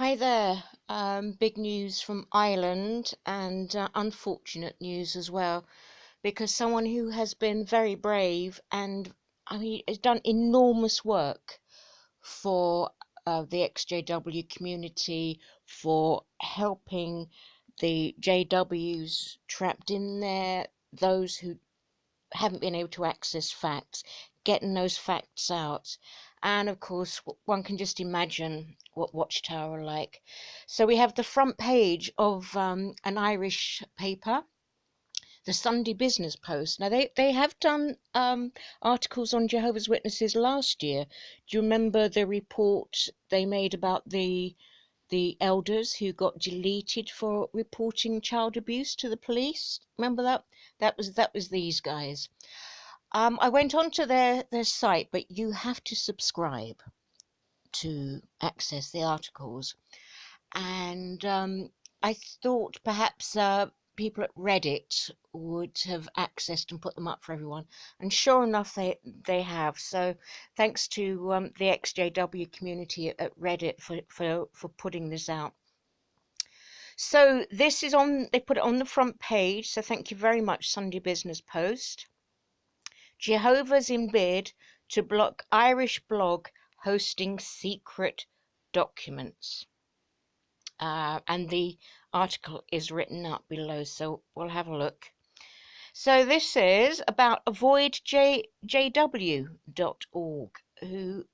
Hi there. Big news from Ireland and unfortunate news as well, because someone who has been very brave and has done enormous work for the ex-JW community, for helping the JWs trapped in there, those who haven't been able to access facts, getting those facts out. And of course, one can just imagine what Watchtower are like. So we have the front page of an Irish paper, the Sunday Business Post. Now, they have done articles on Jehovah's Witnesses last year. Do you remember the report they made about the elders who got deleted for reporting child abuse to the police? Remember that? That was these guys. I went onto their site, but you have to subscribe to access the articles. And I thought perhaps people at Reddit would have accessed and put them up for everyone. And sure enough, they have. So thanks to the XJW community at Reddit for putting this out. So this is on, they put it on the front page. So thank you very much, Sunday Business Post. Jehovah's in bid to block Irish blog hosting secret documents. And the article is written up below, so we'll have a look. So this is about avoidjw.org, who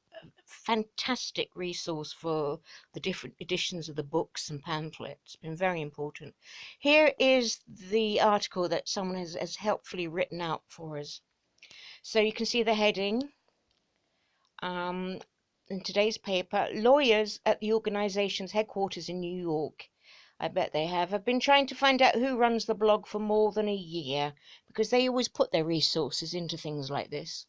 fantastic resource for the different editions of the books and pamphlets. It's been very important. Here is the article that someone has helpfully written out for us. So you can see the heading in today's paper. Lawyers at the organization's headquarters in New York, I bet they have been trying to find out who runs the blog for more than a year, because they always put their resources into things like this.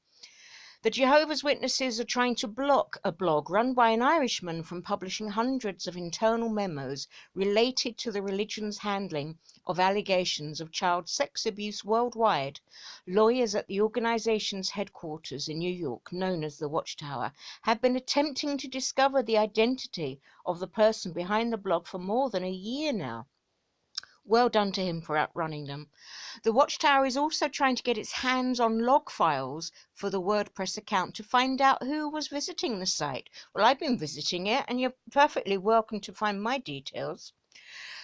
The Jehovah's Witnesses are trying to block a blog run by an Irishman from publishing hundreds of internal memos related to the religion's handling of allegations of child sex abuse worldwide. Lawyers at the organization's headquarters in New York, known as the Watchtower, have been attempting to discover the identity of the person behind the blog for more than a year now. Well done to him for outrunning them. The Watchtower is also trying to get its hands on log files for the WordPress account to find out who was visiting the site. Well, I've been visiting it, and you're perfectly welcome to find my details.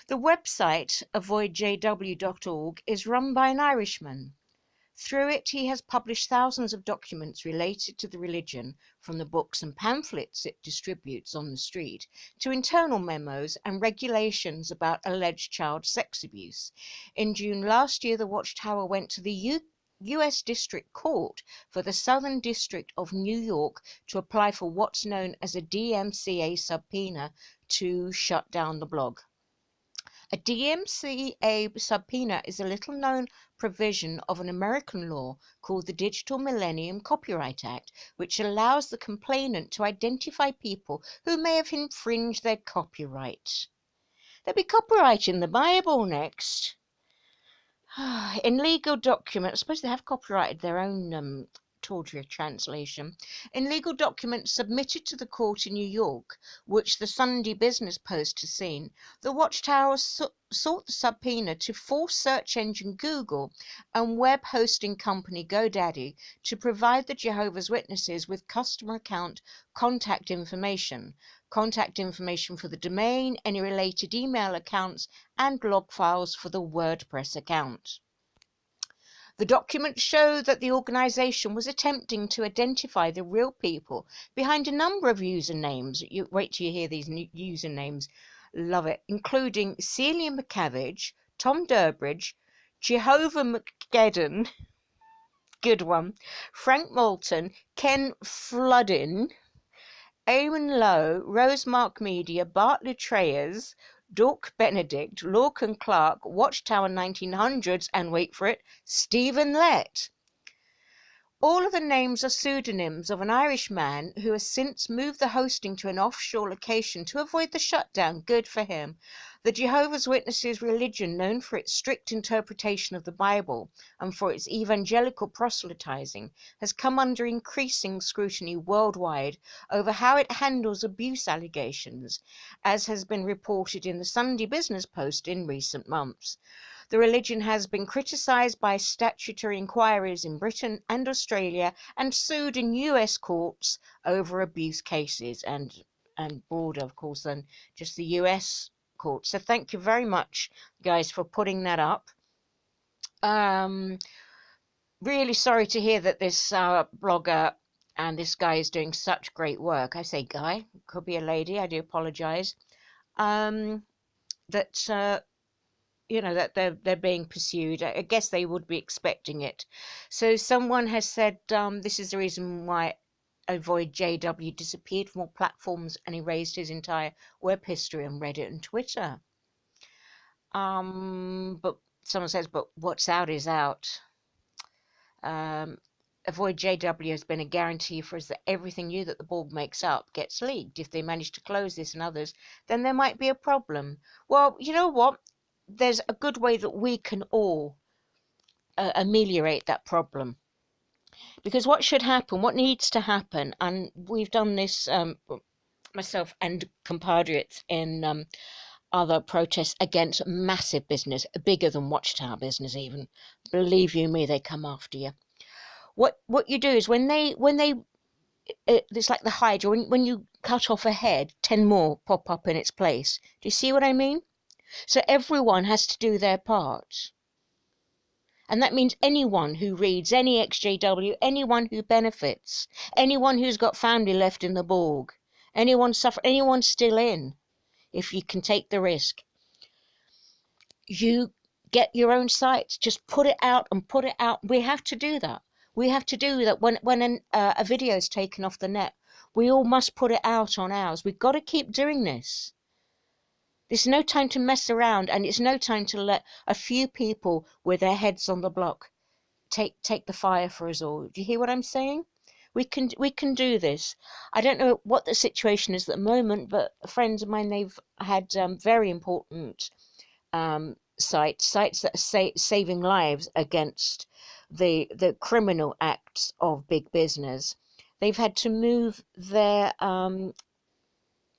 The website, avoidjw.org, is run by an Irishman. Through it, he has published thousands of documents related to the religion, from the books and pamphlets it distributes on the street to internal memos and regulations about alleged child sex abuse. In June last year, the Watchtower went to the U.S. District Court for the Southern District of New York to apply for what's known as a DMCA subpoena to shut down the blog. A DMCA subpoena is a little-known provision of an American law called the Digital Millennium Copyright Act, which allows the complainant to identify people who may have infringed their copyright. There'll be copyright in the Bible next. In legal documents, I suppose they have copyrighted their own tawdry translation. In legal documents submitted to the court in New York, which the Sunday Business Post has seen, the Watchtower sought the subpoena to force search engine Google and web hosting company GoDaddy to provide the Jehovah's Witnesses with customer account contact information for the domain, any related email accounts, and log files for the WordPress account. The documents show that the organization was attempting to identify the real people behind a number of usernames. You wait till you hear these new usernames. Love it. Including Celia McCaviage, Tom Durbridge, Jehovah McGeddon, good one, Frank Moulton, Ken Floodin, Eamon Lowe, Rosemark Media, Bart Lutreyes, Dork Benedict, Lorcan Clark, Watchtower 1900s, and wait for it, Stephen Lett. All of the names are pseudonyms of an Irish man who has since moved the hosting to an offshore location to avoid the shutdown. Good for him. The Jehovah's Witnesses religion, known for its strict interpretation of the Bible and for its evangelical proselytizing, has come under increasing scrutiny worldwide over how it handles abuse allegations, as has been reported in the Sunday Business Post in recent months. The religion has been criticised by statutory inquiries in Britain and Australia and sued in US courts over abuse cases and broader, of course, than just the US courts. So thank you very much, guys, for putting that up. Really sorry to hear that this blogger and this guy is doing such great work. I say guy, could be a lady. I do apologise. That that they're being pursued. I guess they would be expecting it. So someone has said this is the reason why Avoid JW disappeared from all platforms and erased his entire web history on Reddit and Twitter. But someone says, but what's out is out. Avoid JW has been a guarantee for us that everything new that the board makes up gets leaked. If they manage to close this and others, then there might be a problem. Well, you know what? There's a good way that we can all ameliorate that problem. Because what should happen, what needs to happen, and we've done this myself and compatriots in other protests against massive business, bigger than Watchtower business even. Believe you me, they come after you. What you do is when they it's like the Hydra, when you cut off a head, 10 more pop up in its place. Do you see what I mean? So everyone has to do their part. And that means anyone who reads any XJW, anyone who benefits, anyone who's got family left in the Borg, anyone still in, if you can take the risk. You get your own sites, just put it out and put it out. We have to do that. We have to do that when a video is taken off the net. We all must put it out on ours. We've got to keep doing this. There's no time to mess around, and it's no time to let a few people with their heads on the block take the fire for us all. Do you hear what I'm saying? We can do this. I don't know what the situation is at the moment, but friends of mine, they've had very important sites that are saving lives against the criminal acts of big business. They've had to move their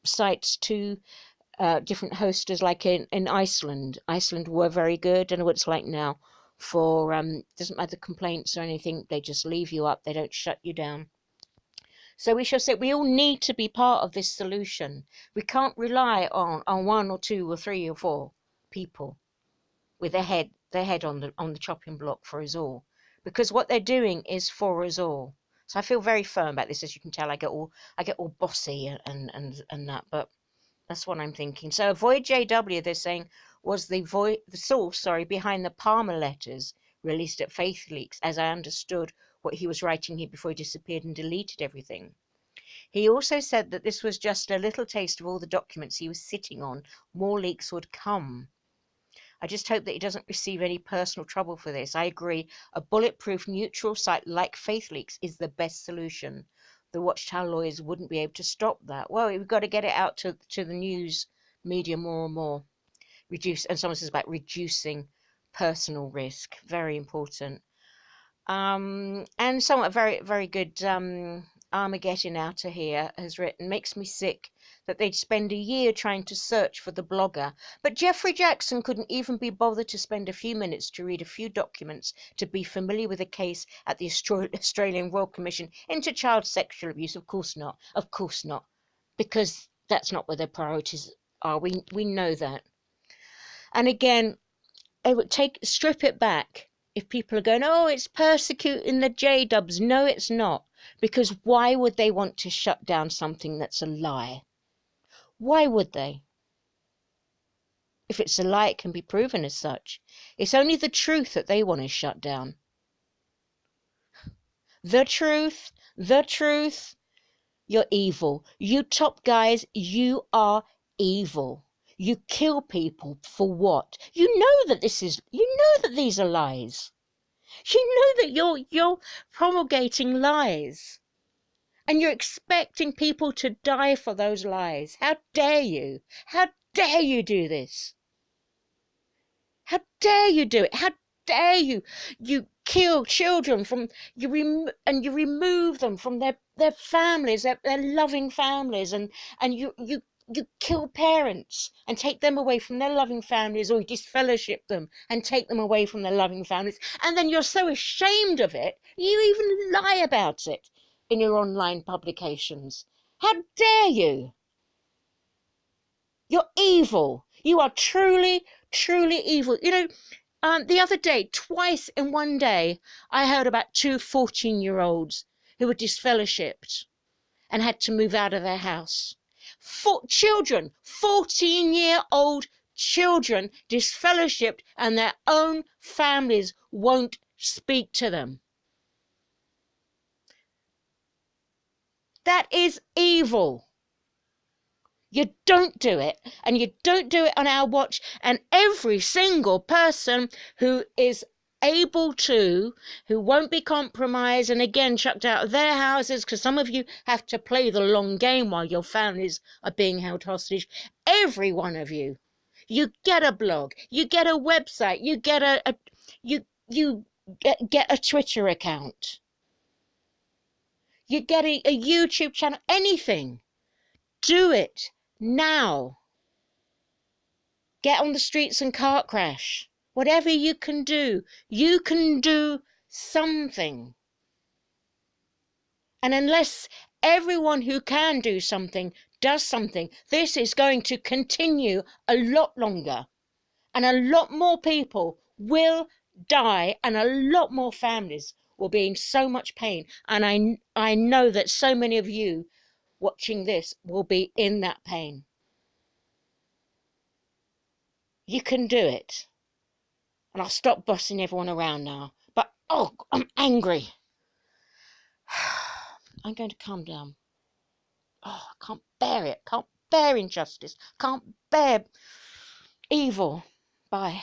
sites to different hosters, like in Iceland. Iceland were very good. I don't know what it's like now. For doesn't matter complaints or anything, they just leave you up. They don't shut you down. So we shall say we all need to be part of this solution. We can't rely on one or two or three or four people with their head on the chopping block for us all, because what they're doing is for us all. So I feel very firm about this. As you can tell, I get all bossy and that, but that's what I'm thinking. So Avoid JW, they're saying, was the source behind the Palmer letters released at Faith Leaks, as I understood what he was writing here before he disappeared and deleted everything. He also said that this was just a little taste of all the documents he was sitting on. More leaks would come. I just hope that he doesn't receive any personal trouble for this. I agree. A bulletproof, neutral site like Faith Leaks is the best solution. The Watchtower lawyers wouldn't be able to stop that. Well, we've got to get it out to the news media more and more. And someone says about reducing personal risk. Very important. And someone very, very good Armageddon Outer here has written, makes me sick that they'd spend a year trying to search for the blogger, but Jeffrey Jackson couldn't even be bothered to spend a few minutes to read a few documents to be familiar with a case at the Australian Royal Commission into child sexual abuse. Of course not. Of course not. Because that's not where their priorities are. We know that. And again, it would strip it back. If people are going, oh, it's persecuting the J-dubs. No, it's not. Because why would they want to shut down something that's a lie? Why would they? If it's a lie, it can be proven as such. It's only the truth that they want to shut down. The truth. You're evil. You top guys, you are evil. You kill people for what? You know that these are lies. You know that you're promulgating lies. And you're expecting people to die for those lies. How dare you? How dare you do this? How dare you do it? How dare you? You kill children from you remove them from their families, their loving families, and you kill parents and take them away from their loving families, or you disfellowship them and take them away from their loving families, and then you're so ashamed of it you even lie about it in your online publications. How dare you? You're evil. You are truly, truly evil. The other day, twice in one day, I heard about two 14-year-olds who were disfellowshipped and had to move out of their house. Children, 14-year-old children disfellowshipped, and their own families won't speak to them. That is evil. You don't do it, and you don't do it on our watch. And every single person who is able to, who won't be compromised and again chucked out of their houses, because some of you have to play the long game while your families are being held hostage. Every one of you, you get a blog, you get a website, you get you get a Twitter account, you get a YouTube channel, anything. Do it now. Get on the streets and car crash. Whatever you can do something. And unless everyone who can do something does something, this is going to continue a lot longer. And a lot more people will die, and a lot more families will be in so much pain. And I know that so many of you watching this will be in that pain. You can do it. And I'll stop bossing everyone around now. But, oh, I'm angry. I'm going to calm down. Oh, I can't bear it. Can't bear injustice. Can't bear evil. Bye.